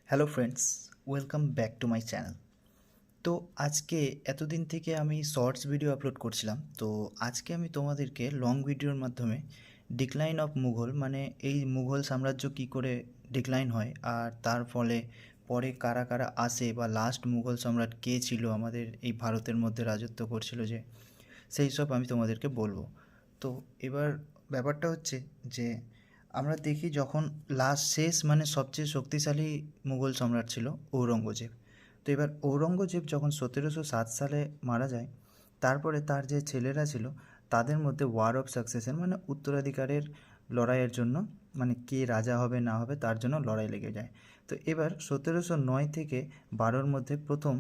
Hello friends, welcome back to my channel. তো আজকে এতদিন থেকে আমি শর্টস ভিডিও আপলোড করছিলাম। তো আজকে আমি তোমাদেরকে লং ভিডিওর মাধ্যমে ডিক্লাইন অফ মুঘল, মানে এই মুঘল সাম্রাজ্য কী করে ডিক্লাইন হয় আর তার ফলে পরে কারা কারা আসে বা লাস্ট মুঘল সম্রাট কে ছিল আমাদের এই ভারতের মধ্যে রাজত্ব করছিল যে, সেই সব আমি তোমাদেরকে বলবো। তো এবার ব্যাপারটা হচ্ছে যে আমরা দেখি যখন লাস্ট শেষ মানে সবচেয়ে শক্তিশালী মুঘল সম্রাট ছিল ঔরঙ্গজেব। তো এবার ঔরঙ্গজেব যখন 1707 সালে মারা যায়, তারপরে তার যে ছেলেরা ছিল তাদের মধ্যে ওয়ার অফ সাকসেশন মানে উত্তরাধিকারের লড়াইয়ের জন্য, মানে কে রাজা হবে না হবে তার জন্য লড়াই লেগে যায়। তো এবার 1709 থেকে 12-র মধ্যে প্রথম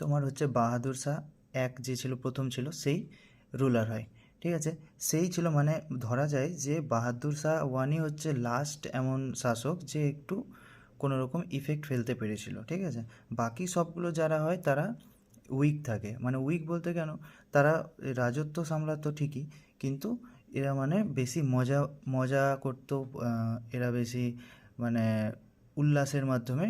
তোমার হচ্ছে বাহাদুর শাহ এক যে ছিল, প্রথম ছিল, সেই রুলার হয়। ঠিক আছে, সেই ছিল, মানে ধরা যায় যে বাহাদুর শাহ ওয়ানই হচ্ছে লাস্ট এমন শাসক যে একটু কোনো রকম ইফেক্ট ফেলতে পেরেছিল। ঠিক আছে, বাকি সবগুলো যারা হয় তারা উইক থাকে, মানে উইক বলতে কেন, তারা রাজত্ব সামলাতো ঠিকই, কিন্তু এরা মানে বেশি মজা মজা করতো, এরা বেশি মানে উল্লাসের মাধ্যমে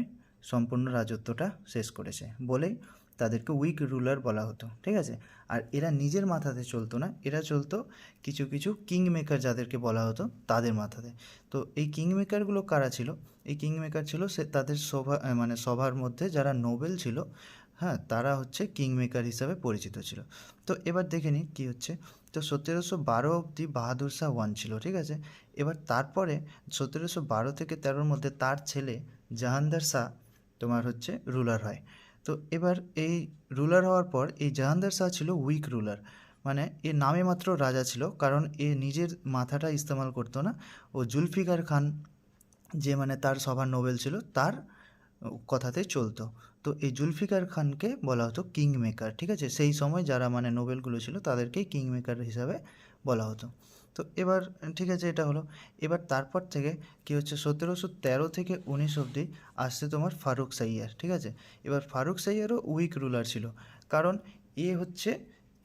সম্পূর্ণ রাজত্বটা শেষ করেছে বলেই তাদেরকে উইক রুলার বলা হতো। ঠিক আছে, আর এরা নিজের মাথাতে চলতো না, এরা চলতো কিছু কিছু কিং মেকার যাদেরকে বলা হতো তাদের মাথাতে। তো এই কিং মেকারগুলো কারা ছিল? এই কিং মেকার ছিল সে তাদের সভা, মানে সভার মধ্যে যারা নোবেল ছিল, হ্যাঁ, তারা হচ্ছে কিং মেকার হিসাবে পরিচিত ছিল। তো এবার দেখে নিই কী হচ্ছে। তো 1712 অবধি বাহাদুর শাহ ওয়ান ছিল। ঠিক আছে, এবার তারপরে 1712 থেকে 13-র মধ্যে তার ছেলে জাহাঙ্গীর শাহ তোমার হচ্ছে রুলার হয়। তো এবার এই রুলার হওয়ার পর এই জাহাঙ্গীর শাহ ছিল উইক রুলার, মানে এ নামে মাত্র রাজা ছিল, কারণ এ নিজের মাথাটা ইস্তেমাল করতো না। ও জুলফিকার খান যে মানে তার সভার নোবেল ছিল তার কথাতে চলতো। তো এই জুলফিকার খানকে বলা হতো কিং মেকার। ঠিক আছে, সেই সময় যারা মানে নোবেলগুলো ছিল তাদেরকেই কিং মেকার হিসাবে বলা হতো। তো এবার ঠিক আছে, এটা হলো। এবার তারপর থেকে কী হচ্ছে, 1713 থেকে 19 অবধি আসছে তোমার ফারুক সাইয়ার। ঠিক আছে, এবার ফারুক সাইয়ারও উইক রুলার ছিল, কারণ এ হচ্ছে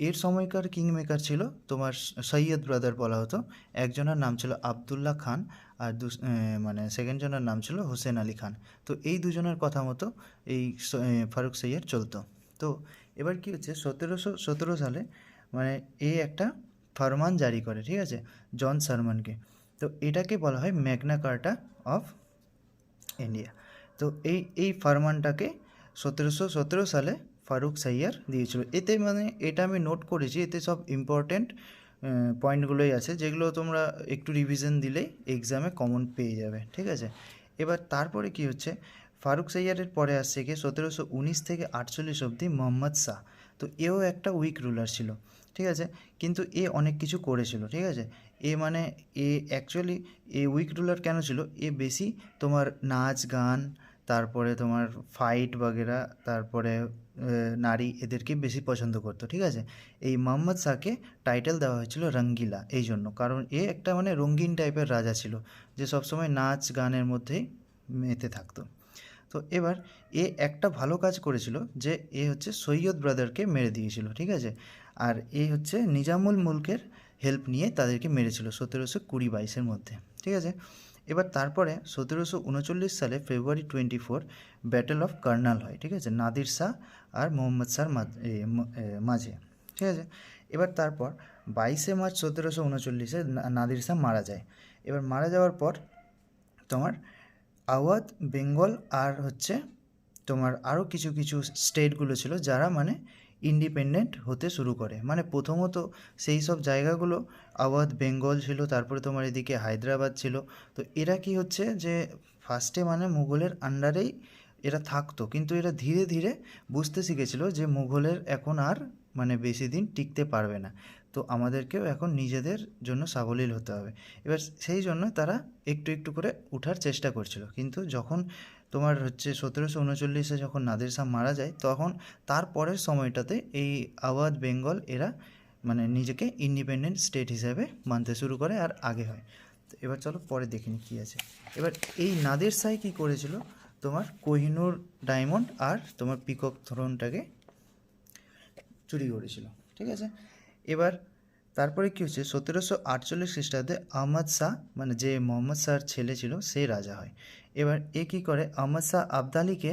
এর সময়কার কিং মেকার ছিল তোমার সৈয়দ ব্রাদার বলা হতো। একজনের নাম ছিল আবদুল্লাহ খান, আর মানে সেকেন্ড জনের নাম ছিল হোসেন আলী খান। তো এই দুজনের কথা মতো এই ফারুক সাইয়ার চলতো। তো এবার কী হচ্ছে, 1717 সালে মানে এ একটা ফরমান জারি করে, ঠিক আছে, জন শারমানকে। তো এটাকে বলা হয় ম্যাগনা কার্টা অফ ইন্ডিয়া। তো এই ফরমানটাকে 1717 সালে ফারুক সাইয়ার দিয়েছিল। এতে মানে এটা আমি নোট করেছি, এতে সব ইম্পর্ট্যান্ট পয়েন্টগুলোই আছে যেগুলো তোমরা একটু রিভিশন দিলেই এক্সামে কমন পেয়ে যাবে। ঠিক আছে, এবার তারপরে কি হচ্ছে, ফারুক সাইয়ারের পরে আসছে গিয়ে 1719 থেকে 48 অবধি মোহাম্মদ শাহ। তো এও একটা উইক রুলার ছিল। ঠিক আছে, কিন্তু এ অনেক কিছু করেছিল। ঠিক আছে, এ মানে এ অ্যাকচুয়ালি এ উইক রুলার কেন ছিল, এ বেশি তোমার নাচ গান, তারপরে তোমার ফাইট বাগেরা, তারপরে নারী, এদেরকে বেশি পছন্দ করতো। ঠিক আছে, এই মোহাম্মদ শাহকে টাইটেল দেওয়া হয়েছিল রঙ্গিলা এই জন্য, কারণ এ একটা মানে রঙিন টাইপের রাজা ছিল যে সবসময় নাচ গানের মধ্যেই মেতে থাকতো। তো এবার এ একটা ভালো কাজ করেছিল যে এ হচ্ছে সৈয়দ ব্রাদারকে মেরে দিয়েছিল। ঠিক আছে, আর এ হচ্ছে নিজামুল মুলকের হেল্প নিয়ে তাদেরকে মেরেছিল 1720-22-এর মধ্যে। ঠিক আছে, এবার তারপরে 1739 সালে ফেব্রুয়ারি 24 ব্যাটেল অফ কার্নাল হয়। ঠিক আছে, নাদির শাহ আর মোহাম্মদ শাহর মাঝে। ঠিক আছে, এবার তারপর 22 মার্চ 1739-এ নাদির শাহ মারা যায়। এবার মারা যাওয়ার পর তোমার আওয়াধ, বেঙ্গল আর হচ্ছে তোমার আরও কিছু কিছু স্টেটগুলো ছিল যারা মানে ইন্ডিপেন্ডেন্ট হতে শুরু করে। মানে প্রথমত সেই সব জায়গাগুলো আওয়াধ, বেঙ্গল ছিল, তারপরে তোমার এদিকে হায়দ্রাবাদ ছিল। তো এরা কি হচ্ছে যে ফার্স্টে মানে মুঘলের আন্ডারেই এরা থাকতো, কিন্তু এরা ধীরে ধীরে বুঝতে শিখেছিল যে মুঘলের এখন আর মানে বেশি দিন টিকতে পারবে না, তো আমাদেরকেও এখন নিজেদের জন্য সাবলীল হতে হবে। এবার সেই জন্য তারা একটু একটু করে ওঠার চেষ্টা করছিল। কিন্তু যখন তোমার হচ্ছে 1739-এ যখন নাদের শাহ মারা যায়, তখন তার পরের সময়টাতে এই আওয়াধ, বেঙ্গল এরা মানে নিজেকে ইন্ডিপেন্ডেন্ট স্টেট হিসাবে মানতে শুরু করে আর আগে হয়। তো এবার চলো পরে দেখিনি কী আছে। এবার এই নাদের শাহ কী করেছিল, তোমার কোহিনূর ডায়মন্ড আর তোমার পিকক থ্রোনটাকে চুরি করেছিল। ঠিক আছে, এবার তারপরে কী হচ্ছে, 1748 খ্রিস্টাব্দে আহমদ শাহ মানে যে মোহাম্মদ শাহর ছেলে ছিল সে রাজা হয়। এবার এ কী করে, আহমদ শাহ আবদালিকে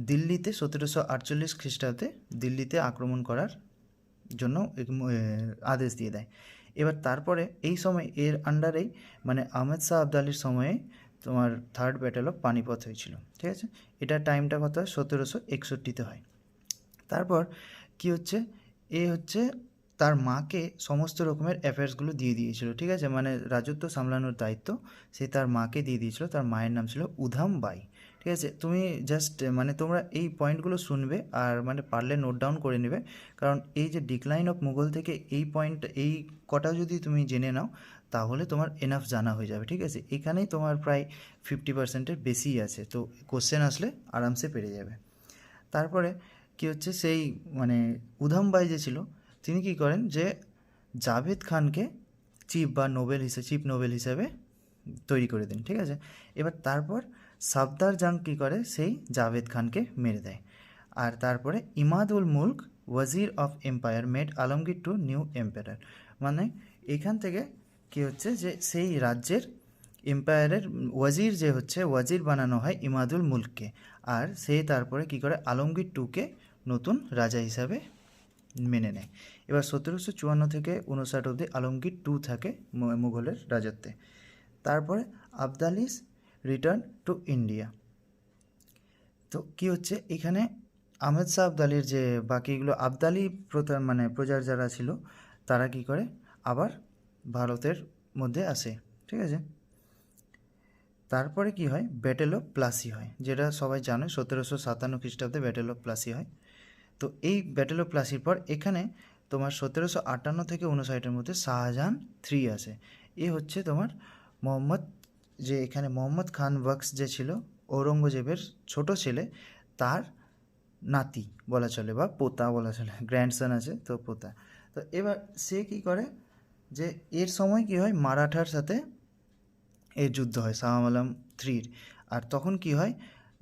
দিল্লিতে 1748 খ্রিস্টাব্দে দিল্লিতে আক্রমণ করার জন্য আদেশ দিয়ে দেয়। এবার তারপরে এই সময় এর আন্ডারেই মানে আহমেদ শাহ আবদালির সময়ে তোমার থার্ড ব্যাটেল অফ পানিপথ হয়েছিল, ঠিক আছে। এটা টাইমটা কত হয়, 1761 হয়। তারপর কি হচ্ছে, এ হচ্ছে তার মাকে সমস্ত রকমের অ্যাফেয়ার্সগুলো দিয়ে দিয়েছিল, ঠিক আছে, মানে রাজত্ব সামলানোর দায়িত্ব সে তার মাকে দিয়ে দিয়েছিল। তার মায়ের নাম ছিল উধাম বাই, ঠিক আছে। তুমি জাস্ট মানে তোমরা এই পয়েন্টগুলো শুনবে আর মানে পারলে নোট ডাউন করে নেবে, কারণ এই যে ডিক্লাইন অফ মুঘল থেকে এই পয়েন্ট এই কটা যদি তুমি জেনে নাও তাহলে তোমার এনাফ জানা হয়ে যাবে, ঠিক আছে। এখানেই তোমার প্রায় 50%-এর বেশিই আছে, তো কোশ্চেন আসলে আরামসে পেরে যাবে। তারপরে কি হচ্ছে, সেই মানে উধাম বাই যে ছিল তিনি কী করেন যে জাভেদ খানকে চিফ নোবেল হিসেবে তৈরি করে দেন, ঠিক আছে। এবার তারপর সাফদার জাং কী করে, সেই জাভেদ খানকে মেরে দেয়। আর তারপরে ইমাদ উল মুলক Wazir of empire made Alamgir two new empire, মানে এখান থেকে কি হচ্ছে যে সেই রাজ্যের এম্পায়ারের ওয়াজির যে হচ্ছে ওয়াজির বানানো হয় ইমাদুল মুলককে, আর সে তারপরে কি করে আলমগীর টুকে নতুন রাজা হিসাবে মেনে নেয়। এবার 1754 থেকে 59 অবধি আলমগীর টু থাকে মুঘলের রাজত্বে। তারপরে আবদালিস রিটার্ন টু ইন্ডিয়া। তো কি হচ্ছে এখানে আহমেদ শাহ আবদালির যে বাকিগুলো আবদালি মানে প্রজার যারা ছিল তারা কি করে আবার ভারতের মধ্যে আসে, ঠিক আছে। তারপরে কি হয়, ব্যাটেল অফ প্লাসি হয়, যেটা সবাই জানে 1757 খ্রিস্টাব্দে ব্যাটেল অফ প্লাসি হয়। তো এই ব্যাটেল অফ প্লাসির পর এখানে তোমার 1758 থেকে 59-এর মধ্যে শাহজাহান 3 আসে। এ হচ্ছে তোমার মোহাম্মদ, যে এখানে মোহাম্মদ খান বক্স যে ছিল ঔরঙ্গজেবের ছোট ছেলে, তার নাতি বলা চলে বা পোতা বলা চলে, গ্র্যান্ডসন আছে তো পোতা। তো এবার সে কি করে যে এর সময় কি হয়, মারাঠার সাথে এর যুদ্ধ হয় শাহ আলম 3-র, আর তখন কি হয়,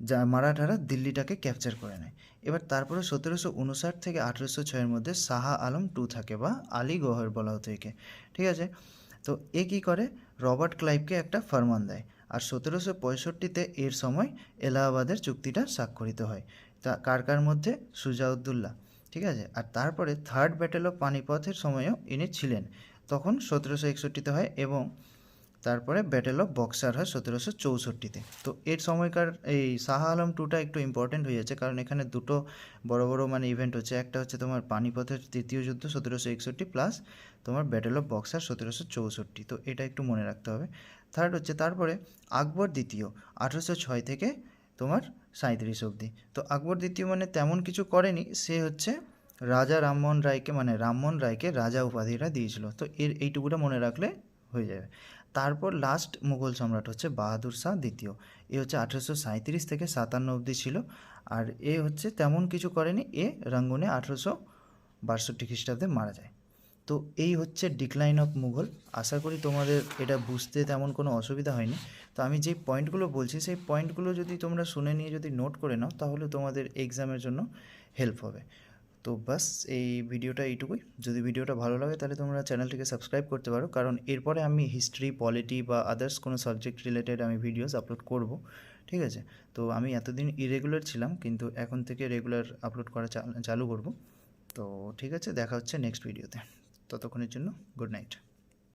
যা মারাঠারা দিল্লিটাকে ক্যাপচার করে নেয়। এবার তারপরে 1759 থেকে 1806-এর মধ্যে শাহ আলম 2 থাকে বা আলী গৌহর বলা হতো একে, ঠিক আছে। তো এ কী করে, রবার্ট ক্লাইভকে একটা ফরমান দেয়, আর 1765-তে এর সময় এলাহাবাদের চুক্তিটা স্বাক্ষরিত হয়, তা কার মধ্যে, সুজাউদ্দৌলা, ঠিক আছে। আর তারপরে থার্ড ব্যাটেল অফ পানিপথের সময়ও ইনি ছিলেন, তখন 1761-তে হয়, এবং তারপরে ব্যাটেল অফ বক্সার হয় 1764-তে। তো এর সময়কার এই শাহ আলম 2টা একটু ইম্পর্টেন্ট হয়ে যাচ্ছে, কারণ এখানে দুটো বড় বড় মানে ইভেন্ট হচ্ছে, একটা হচ্ছে তোমার পানিপথের তৃতীয় যুদ্ধ 1761 প্লাস তোমার ব্যাটেল অফ বক্সার 1764, তো এটা একটু মনে রাখতে হবে। থার্ড হচ্ছে তারপরে আকবর দ্বিতীয় 1806 থেকে তোমার 37 অবধি। তো আকবর দ্বিতীয় মানে তেমন কিছু করেনি, সে হচ্ছে রাজা রামমোহন রায়কে মানে রামমোহন রায়কে রাজা উপাধিটা দিয়েছিল, তো এইটুকুটা মনে রাখলে হয়ে যাবে। তারপর লাস্ট মুঘল সম্রাট হচ্ছে বাহাদুর শাহ দ্বিতীয়, এ হচ্ছে 1837 থেকে 57 অবধি ছিল, আর এ হচ্ছে তেমন কিছু করেনি, এ রঙ্গুনে 1862 খ্রিস্টাব্দে মারা যায়। তো এই হচ্ছে ডিক্লাইন অফ মুঘল। আশা করি তোমাদের এটা বুঝতে তেমন কোনো অসুবিধা হয়নি। তো আমি যে পয়েন্টগুলো বলছি সেই পয়েন্টগুলো যদি তোমরা শুনে নিয়ে যদি নোট করে নাও তাহলে তোমাদের এক্সামের জন্য হেল্প হবে। তো বাস এই ভিডিওটা এইটুকুই। যদি ভিডিওটা ভালো লাগে তাহলে তোমরা চ্যানেলটিকে সাবস্ক্রাইব করতে পারো, কারণ এরপরে আমি হিস্ট্রি, পলিটি বা আদার্স কোনো সাবজেক্ট রিলেটেড আমি ভিডিওস আপলোড করব, ঠিক আছে। তো আমি এতদিন ইরেগুলার ছিলাম, কিন্তু এখন থেকে রেগুলার আপলোড করা চালু করব। তো ঠিক আছে, দেখা হচ্ছে নেক্সট ভিডিওতে। ততক্ষণের জন্য গুড নাইট।